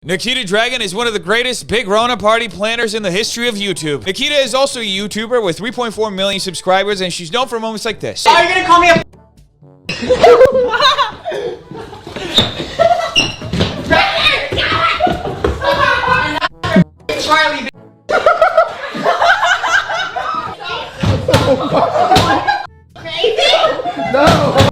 Nikita Dragun is one of the greatest big Rona party planners in the history of YouTube. Nikita is also a YouTuber with 3.4 million subscribers, and she's known for moments like this. Are you gonna call me a Charlie?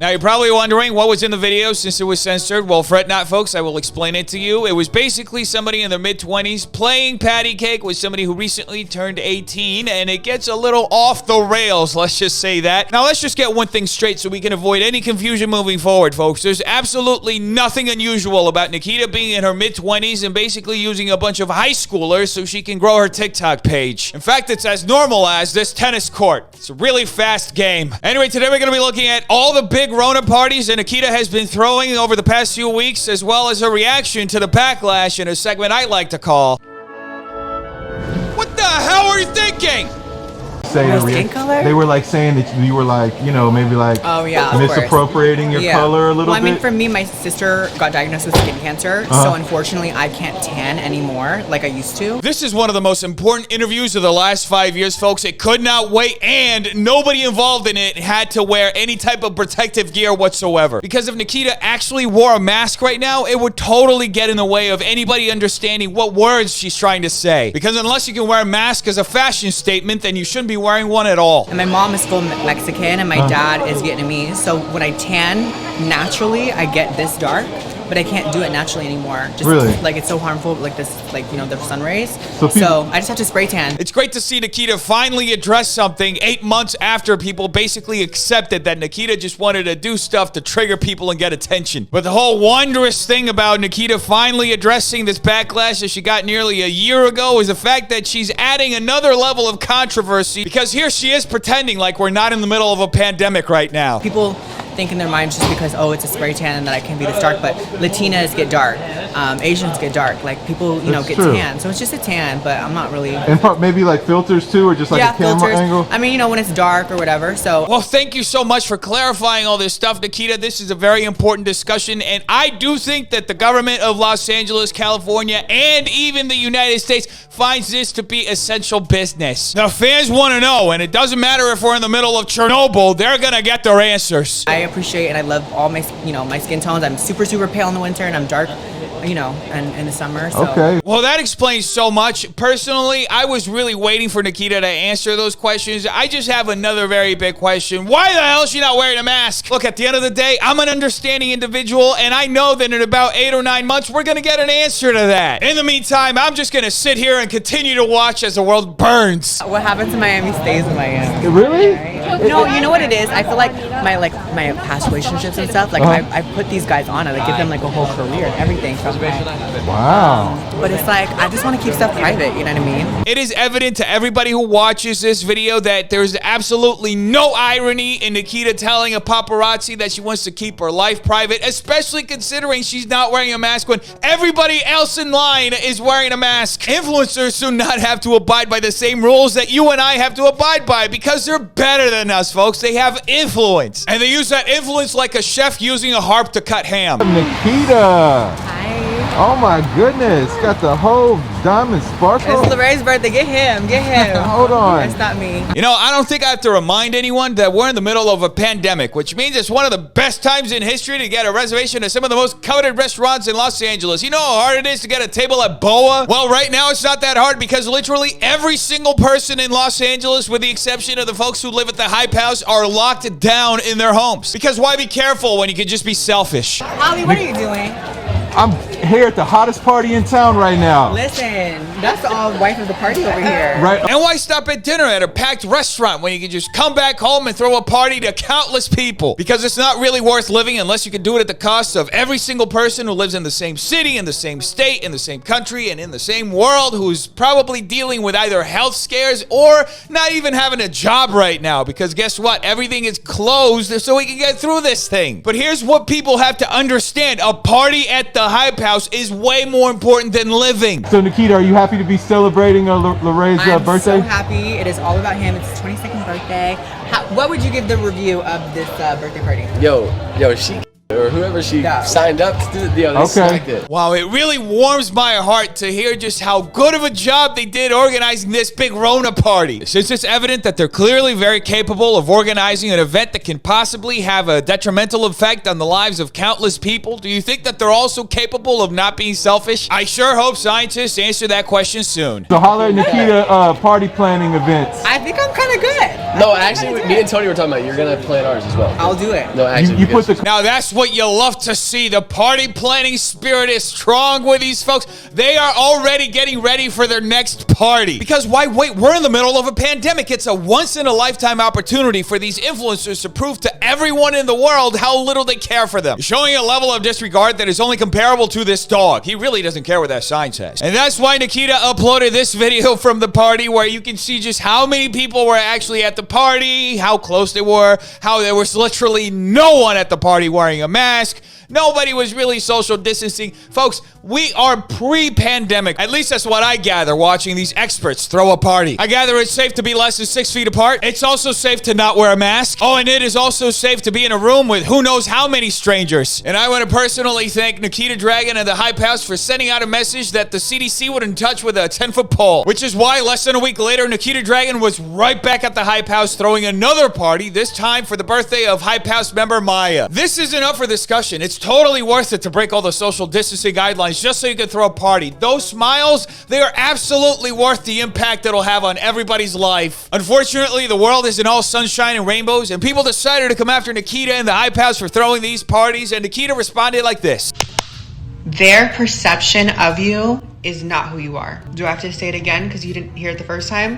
Now you're probably wondering what was in the video since it was censored. Well, fret not, folks. I will explain it to you. It was basically somebody in their mid-20s playing patty cake with somebody who recently turned 18, and it gets a little off the rails, let's just say that. Now, let's just get one thing straight so we can avoid any confusion moving forward, folks. There's absolutely nothing unusual about Nikita being in her mid-20s and basically using a bunch of high schoolers so she can grow her TikTok page. In fact, it's as normal as this tennis court. It's a really fast game. Anyway, today we're going to be looking at all the big Rona parties that Nikita has been throwing over the past few weeks, as well as her reaction to the backlash in a segment I like to call, "What the hell are you thinking?" Saying skin color? They were like saying that you were like, you know, maybe like misappropriating your color a little bit. Well, I mean, for me, my sister got diagnosed with skin cancer, so unfortunately I can't tan anymore like I used to. This is one of the most important interviews of the last 5 years, folks. It could not wait, and nobody involved in it had to wear any type of protective gear whatsoever. Because if Nikita actually wore a mask right now, it would totally get in the way of anybody understanding what words she's trying to say. Because unless you can wear a mask as a fashion statement, then you shouldn't be wearing one at all. And my mom is full Mexican and my dad is Vietnamese, so when I tan, naturally I get this dark, but I can't do it naturally anymore. Just really? Like it's so harmful, like this, like, you know, the sun rays. So I just have to spray tan. It's great to see Nikita finally address something 8 months after people basically accepted that Nikita just wanted to do stuff to trigger people and get attention. But the whole wondrous thing about Nikita finally addressing this backlash that she got nearly a year ago is the fact that she's adding another level of controversy, because here she is pretending like we're not in the middle of a pandemic right now. People think in their minds just because, oh, it's a spray tan and that I can be this dark, but Latinas get dark, Asians get dark, like people, you know, get tan. So it's just a tan, but I'm not really. And maybe like filters too, or just like a camera filters. angle? I mean, you know, when it's dark or whatever, so. Well, thank you so much for clarifying all this stuff, Nikita. This is a very important discussion, and I do think that the government of Los Angeles, California, and even the United States finds this to be essential business. Now, fans want to know, and it doesn't matter if we're in the middle of Chernobyl, they're gonna get their answers. I appreciate and I love all my, you know, my skin tones. I'm super, super pale in the winter and I'm dark, you know, and in the summer. So. Okay. Well, that explains so much. Personally, I was really waiting for Nikita to answer those questions. I just have another very big question. Why the hell is she not wearing a mask? Look, at the end of the day, I'm an understanding individual, and I know that in about 8 or 9 months, we're going to get an answer to that. In the meantime, I'm just going to sit here and continue to watch as the world burns. What happens in Miami stays in Miami. Really? No, you know what it is? I feel like my past relationships and stuff, like I put these guys on and I give them like a whole career and everything from Wow. But it's like, I just want to keep stuff private, you know what I mean? It is evident to everybody who watches this video that there's absolutely no irony in Nikita telling a paparazzi that she wants to keep her life private, especially considering she's not wearing a mask when everybody else in line is wearing a mask. Influencers do not have to abide by the same rules that you and I have to abide by because they're better than us, folks. They have influence, and they use that influence like a chef using a harp to cut ham. Nikita. Hi. Oh my goodness, got the whole diamond sparkle. It's Lorraine's birthday. Get him. Hold on. That's not me. You know, I don't think I have to remind anyone that we're in the middle of a pandemic, which means it's one of the best times in history to get a reservation at some of the most coveted restaurants in Los Angeles. You know how hard it is to get a table at BOA? Well, right now it's not that hard because literally every single person in Los Angeles, with the exception of the folks who live at the Hype House, are locked down in their homes. Because why be careful when you can just be selfish? Holly, what are you doing? I'm here at the hottest party in town right now. Listen, that's all wife of the party over here. Right. And why stop at dinner at a packed restaurant when you can just come back home and throw a party to countless people? Because it's not really worth living unless you can do it at the cost of every single person who lives in the same city, in the same state, in the same country, and in the same world, who's probably dealing with either health scares or not even having a job right now. Because guess what? Everything is closed so we can get through this thing. But here's what people have to understand. A party at the Hype House is way more important than living. So Nikita, are you happy to be celebrating Lorraine's birthday? I'm so happy. It is all about him. It's his 22nd birthday. What would you give the review of this birthday party? Yo, she or whoever she signed up to do, they smacked it. Wow, it really warms my heart to hear just how good of a job they did organizing this big Rona party. Since it's evident that they're clearly very capable of organizing an event that can possibly have a detrimental effect on the lives of countless people, do you think that they're also capable of not being selfish? I sure hope scientists answer that question soon. So holler at Nikita party planning events. I think I'm kind of good. No, actually, me and Tony were talking about you're going to plan ours as well. I'll do it. No, actually. You put the... Now that's what you love to see. The party planning spirit is strong with these folks. They are already getting ready for their next party. Because why wait? We're in the middle of a pandemic. It's a once-in-a-lifetime opportunity for these influencers to prove to everyone in the world how little they care for them. Showing a level of disregard that is only comparable to this dog. He really doesn't care what that sign says. And that's why Nikita uploaded this video from the party where you can see just how many people were actually at the party, how close they were, how there was literally no one at the party wearing a mask. Nobody was really social distancing. Folks, we are pre-pandemic. At least that's what I gather watching these experts throw a party. I gather it's safe to be less than 6 feet apart. It's also safe to not wear a mask. Oh, and it is also safe to be in a room with who knows how many strangers. And I want to personally thank Nikita Dragun and the Hype House for sending out a message that the CDC would in touch with a 10-foot pole. Which is why less than a week later, Nikita Dragun was right back at the Hype House throwing another party, this time for the birthday of Hype House member Maya. This isn't up for discussion. It's totally worth it to break all the social distancing guidelines just so you can throw a party. Those smiles, they are absolutely worth the impact it'll have on everybody's life. Unfortunately, the world isn't all sunshine and rainbows, and people decided to come after Nikita and the Hype House for throwing these parties, and Nikita responded like this. Their perception of you is not who you are. Do I have to say it again because you didn't hear it the first time?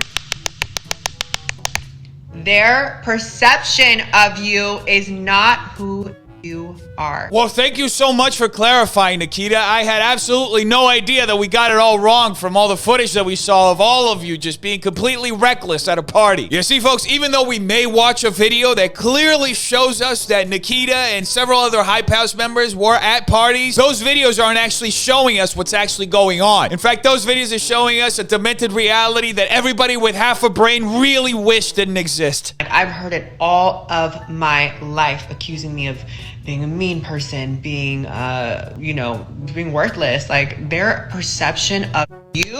Their perception of you is not who you are. Well, thank you so much for clarifying, Nikita. I had absolutely no idea that we got it all wrong from all the footage that we saw of all of you just being completely reckless at a party. You see, folks, even though we may watch a video that clearly shows us that Nikita and several other Hype House members were at parties, those videos aren't actually showing us what's actually going on. In fact, those videos are showing us a demented reality that everybody with half a brain really wish didn't exist. I've heard it all of my life, accusing me of being a mean person, being, being worthless. Like, their perception of you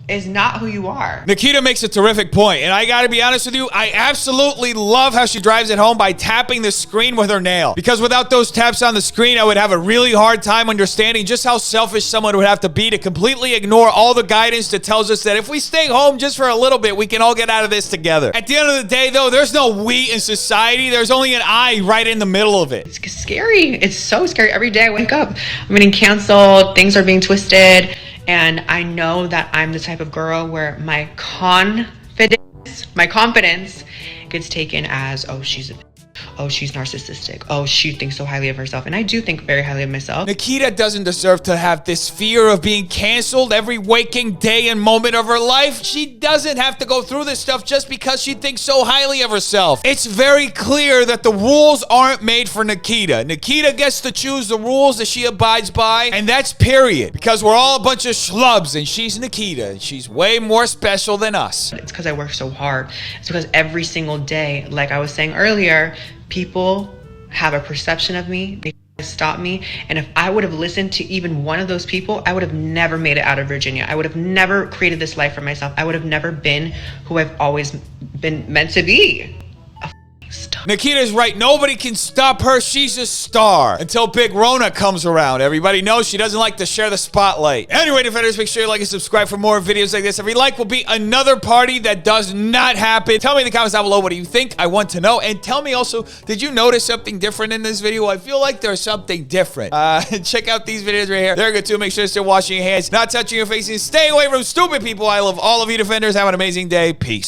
is not who you are. Nikita makes a terrific point, and I gotta be honest with you, I absolutely love how she drives it home by tapping the screen with her nail. Because without those taps on the screen, I would have a really hard time understanding just how selfish someone would have to be to completely ignore all the guidance that tells us that if we stay home just for a little bit, we can all get out of this together. At the end of the day, though, there's no we in society. There's only an I right in the middle of it. It's scary. It's so scary. Every day I wake up, I'm getting canceled, things are being twisted. And I know that I'm the type of girl where my confidence gets taken as, oh, she's narcissistic. Oh, she thinks so highly of herself. And I do think very highly of myself. Nikita doesn't deserve to have this fear of being canceled every waking day and moment of her life. She doesn't have to go through this stuff just because she thinks so highly of herself. It's very clear that the rules aren't made for Nikita. Nikita gets to choose the rules that she abides by, and that's period. Because we're all a bunch of schlubs, and she's Nikita, and she's way more special than us. It's because I work so hard. It's because every single day, like I was saying earlier, people have a perception of me. They stop me. And if I would have listened to even one of those people, I would have never made it out of Virginia. I would have never created this life for myself. I would have never been who I've always been meant to be. Nikita's right. Nobody can stop her. She's a star. Until Big Rona comes around. Everybody knows she doesn't like to share the spotlight. Anyway, defenders, make sure you like and subscribe for more videos like this. Every like will be another party that does not happen. Tell me in the comments down below, what do you think? I want to know. And tell me also, did you notice something different in this video? I feel like there's something different. Check out these videos right here. They're good too. Make sure to still washing your hands, not touching your faces. Stay away from stupid people. I love all of you defenders. Have an amazing day. Peace.